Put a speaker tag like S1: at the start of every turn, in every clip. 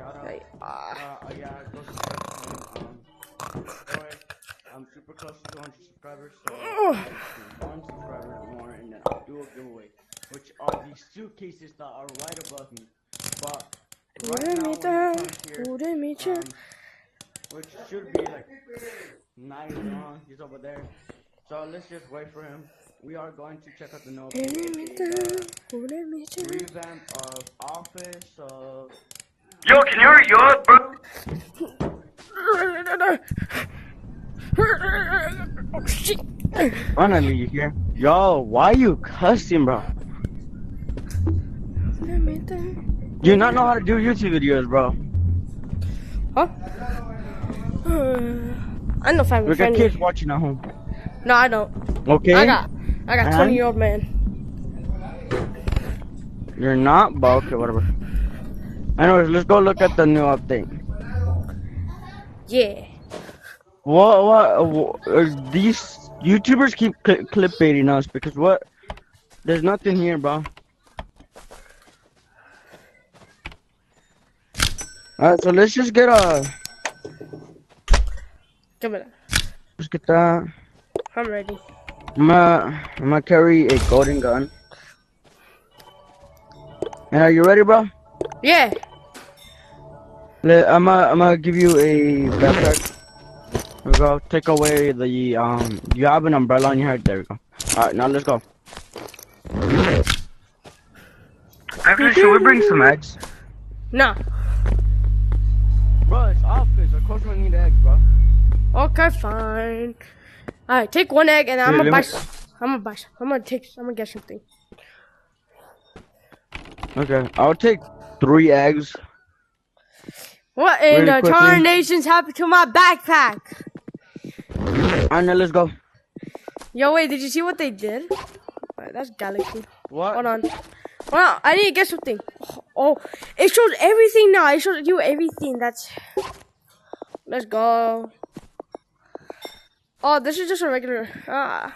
S1: shout out.
S2: Hey,
S1: Yeah, go subscribe to him. I'm super close to 200 subscribers, so I just need 1 subscriber more, and then I'll do a giveaway, which are these suitcases that are right above me. But right now, when he comes here, which should be like nice long, he's over there. So let's just wait for him. We are going to check out the note. Revamp of Office of.
S3: Yo, can you hurry up, bro?
S2: Oh shit!
S1: Finally, you here? Yo, why you cussing, bro? Do you not know how to do YouTube videos, bro?
S2: Huh? I know family
S1: We got
S2: friendly.
S1: kids watching at home.
S2: No, I don't.
S1: Okay?
S2: I got 20-year-old man.
S1: You're not? But okay, whatever. Anyways, let's go look at the new update.
S2: Yeah.
S1: What these YouTubers keep clickbaiting us because what? There's nothing here, bro. Alright, so let's just get
S2: Give me that.
S1: let's get that.
S2: I'm ready.
S1: I'm gonna carry a golden gun. And are you ready, bro?
S2: Yeah.
S1: I'm gonna give you a backpack. Here we go. Take away the You have an umbrella on your head. There we go. All right, now let's go. Actually, should we bring some eggs?
S2: No.
S1: Bro, it's Office. Of course we need eggs, bro.
S2: Okay, fine. Alright, take 1 egg and I'm
S1: Here,
S2: gonna buy.
S1: let me-
S2: I'm gonna get something.
S1: Okay, I'll take 3 eggs.
S2: What in
S1: Really
S2: the
S1: quickly.
S2: tarnations happened to my backpack?
S1: Alright, now let's go.
S2: Yo, wait, did you see what they did? Alright, that's Galaxy.
S1: What?
S2: Hold on. Hold on, I need to get something. Oh, it shows everything now. It shows you everything. That's. Let's go. Oh, this is just a regular.
S1: I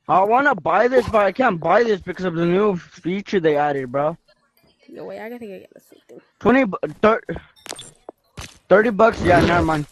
S1: wanna buy this, but I can't buy this because of the new feature they added, bro.
S2: No way, I gotta get something.
S1: 30 bucks? Yeah, never mind.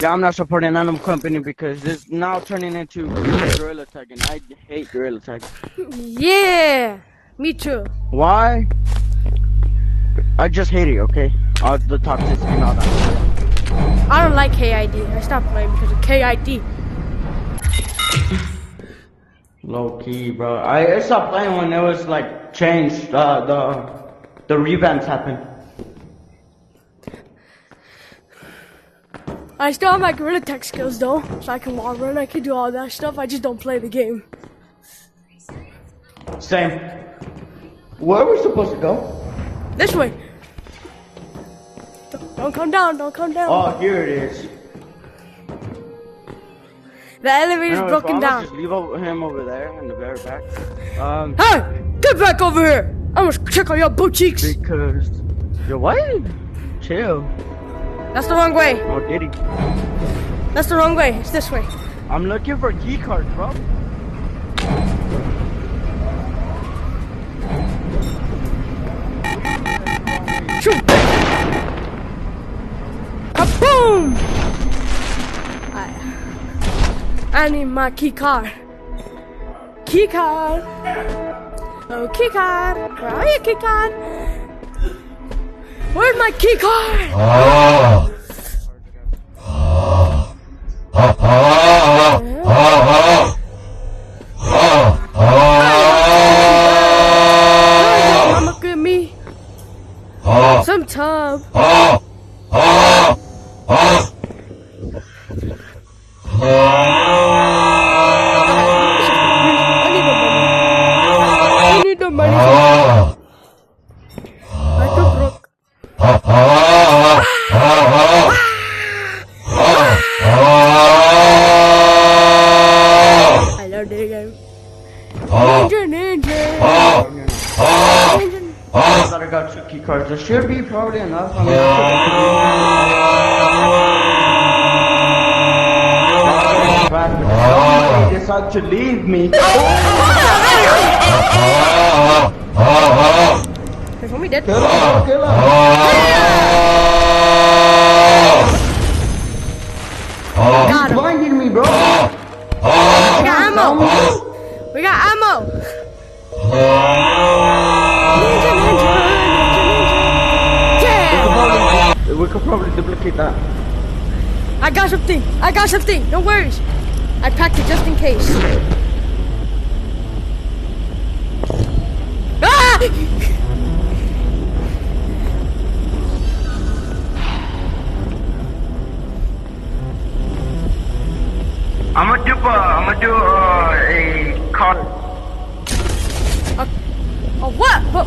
S1: Yeah, I'm not supporting none of them company because it's now turning into Gorilla Tag, and I hate Gorilla Tag.
S2: Yeah, me too.
S1: Why? I just hate it, okay? All the toxicity and all that.
S2: I don't like KID. I stopped playing because of KID.
S1: Low key, bro. I stopped playing when it was like changed. The revamps happened.
S2: I still have my Gorilla Tech skills though, so I can wall run, I can do all that stuff, I just don't play the game.
S1: Same. Where are we supposed to go?
S2: This way. Don't come down, don't come down.
S1: Oh, here it is.
S2: The elevator's
S1: Anyways,
S2: broken
S1: I'm
S2: down.
S1: Just leave him over there in the very back.
S2: Hey! Get back over here! I'm gonna check on your boutiques!
S1: Because yo, what? Chill.
S2: That's the wrong way.
S1: Oh, Diddy.
S2: That's the wrong way. It's this way.
S1: I'm looking for key cards, bro.
S2: Shoot! Kaboom! I need my key card. Key card. Oh, key card. Where are you, key card? Where's my key card? Mama, give me some time. I need the money. I too broke. I love the game. Ninja.
S1: I thought I got 2 key cards. There should be probably enough. I mean, somebody decided to leave me.
S2: There's homie dead.
S1: Kill him. We could probably duplicate that.
S2: I got something. I got something. No worries. I packed it just in case. Ah!
S3: I'm gonna do a card.
S2: Oh, what? What?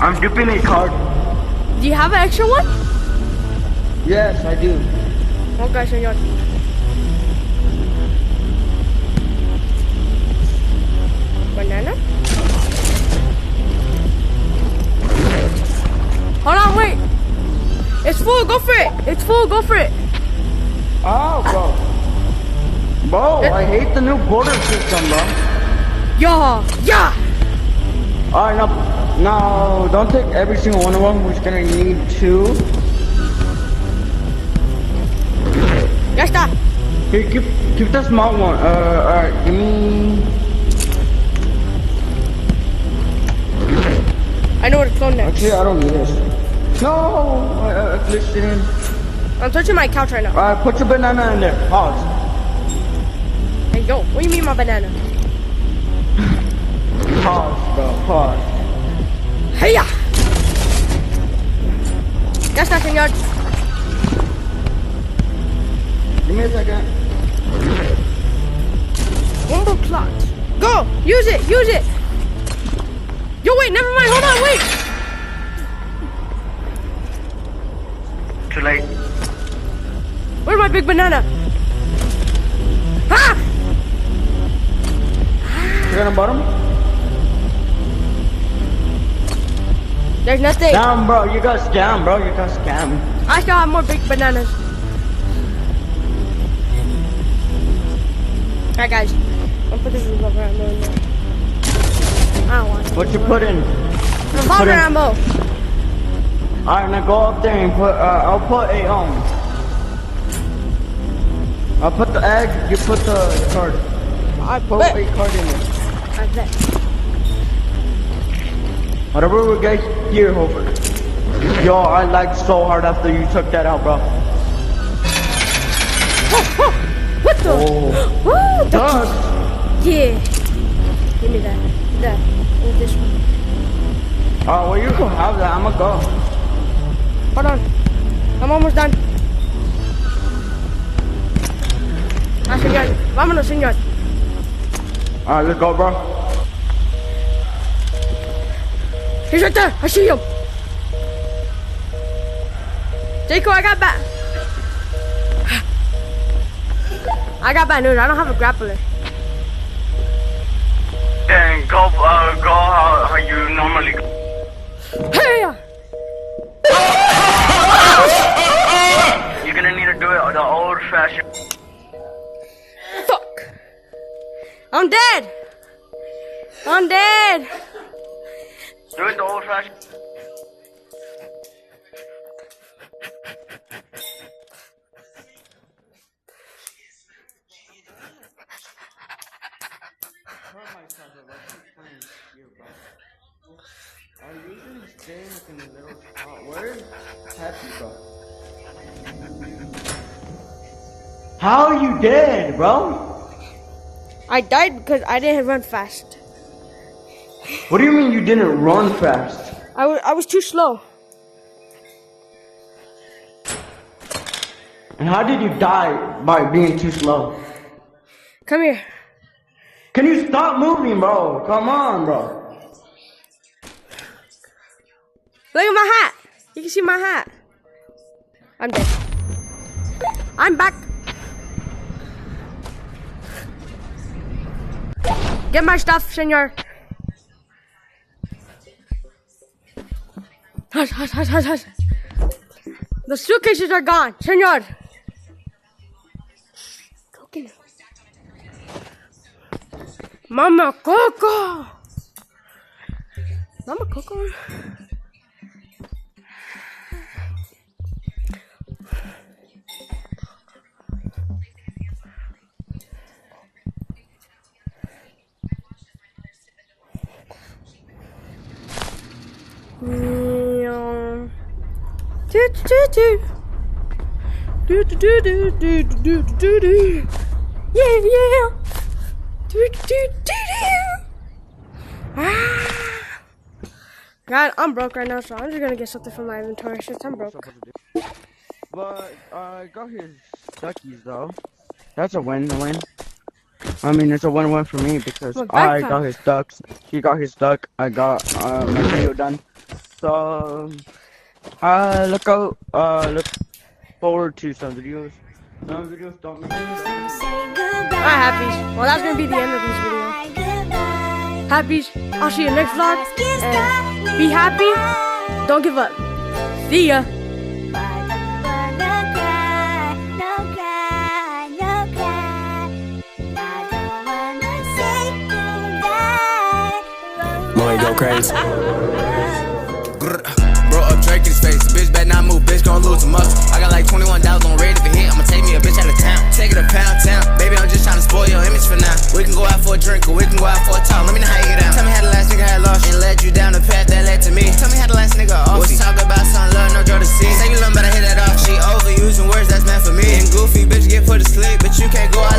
S3: I'm duping a card.
S2: Do you have an extra one?
S1: Yes, I do.
S2: Okay, senor. Banana? Hold on, wait. It's full, go for it. It's full, go for it.
S1: Oh, bro. Bro, I hate the new border system, bro.
S2: Yeah, yeah.
S1: Alright, now, don't take every single one of them. We're just gonna need 2.
S2: Ya está.
S1: Here, keep the small one. Alright, give me.
S2: I know what it's called next.
S1: Actually, I don't need this. No, I glitched it in.
S2: I'm touching my couch right now.
S1: Alright, put your banana in there. Pause.
S2: Hey, yo, what do you mean my banana?
S1: Pause, bro. Pause.
S2: Hey-ya! Ya está, señor.
S1: Give me a second.
S2: One more plot. Go! Use it! Use it! Yo, wait, never mind. Hold on, wait!
S3: Too late.
S2: Where's my big banana? Ah!
S1: You're gonna bottom?
S2: There's nothing.
S1: Down, bro. You got scam, bro. You got scam.
S2: I still have more big bananas. Alright, guys. I'll put this revolver ammo in there. I don't want it.
S1: What you put in?
S2: Revolver ammo.
S1: Alright, now go up there and put, I'll put a, I'll put the egg, you put the card.
S2: I
S1: Put
S2: bet.
S1: a card in there.
S2: I bet.
S1: Whatever we get here, hopefully. Yo, I lagged so hard after you took that out, bro.
S2: What the?
S1: Oh.
S2: Woo,
S1: Dust!
S2: yeah. Give me that. That. And this one.
S1: Oh, well, you can have that. I'ma go.
S2: Hold on. I'm almost done. Ah, señor. Vámonos, señor.
S1: Alright, let's go, bro.
S2: He's right there. I see him. Jaco, I got back. I got bad news. I don't have a grappler.
S3: Then go how you normally go.
S2: Hey!
S3: You're gonna need to do it the old-fashioned.
S2: Fuck. I'm dead. I'm dead.
S3: Do it the old-fashioned.
S1: I usually stay in a little spot. Where's Happy, bro? How are you dead, bro?
S2: I died because I didn't run fast.
S1: What do you mean you didn't run fast?
S2: I was too slow.
S1: And how did you die by being too slow?
S2: Come here.
S1: Can you stop moving, bro? Come on, bro.
S2: Look at my hat. You can see my hat. I'm dead. I'm back. Get my stuff, senor. Hush, hush, hush, hush, hush. The suitcases are gone, senor. Coconut. Mama Coco. Mama Coco. Do do do. Do do do do do do do do. Yeah yeah. Do do do do. Ah. God, I'm broke right now, so I'm just gonna get something from my inventory since I'm broke.
S1: But I got his duckies though. That's a win-win. I mean, it's a win-win for me because
S2: Well,
S1: I
S2: backpack.
S1: got his ducks. He got his duck. I got my video done. So look forward to some videos. Some videos don't make sense.
S2: Alright, Happies. Well, that's gonna be the end of this video. Happies, I'll see you next vlog. And be happy. Don't give up. See ya.
S4: Boy, go crazy. Bro up Drake in his face. Bitch better not move, bitch gon' lose a muscle. I got like 21 dollars on ready to hit. I'ma take me a bitch out of town. Take it to pound town. Baby, I'm just tryna spoil your image for now. We can go out for a drink or we can go out for a talk. Let me know how you get out. Tell me how the last nigga had lost and led you down the path that led to me. Tell me how the last nigga off. What's talk about some love, no draw to see. Say you love, but I hit that off. She overusing words that's meant for me. And goofy bitch get put to sleep, but you can't go out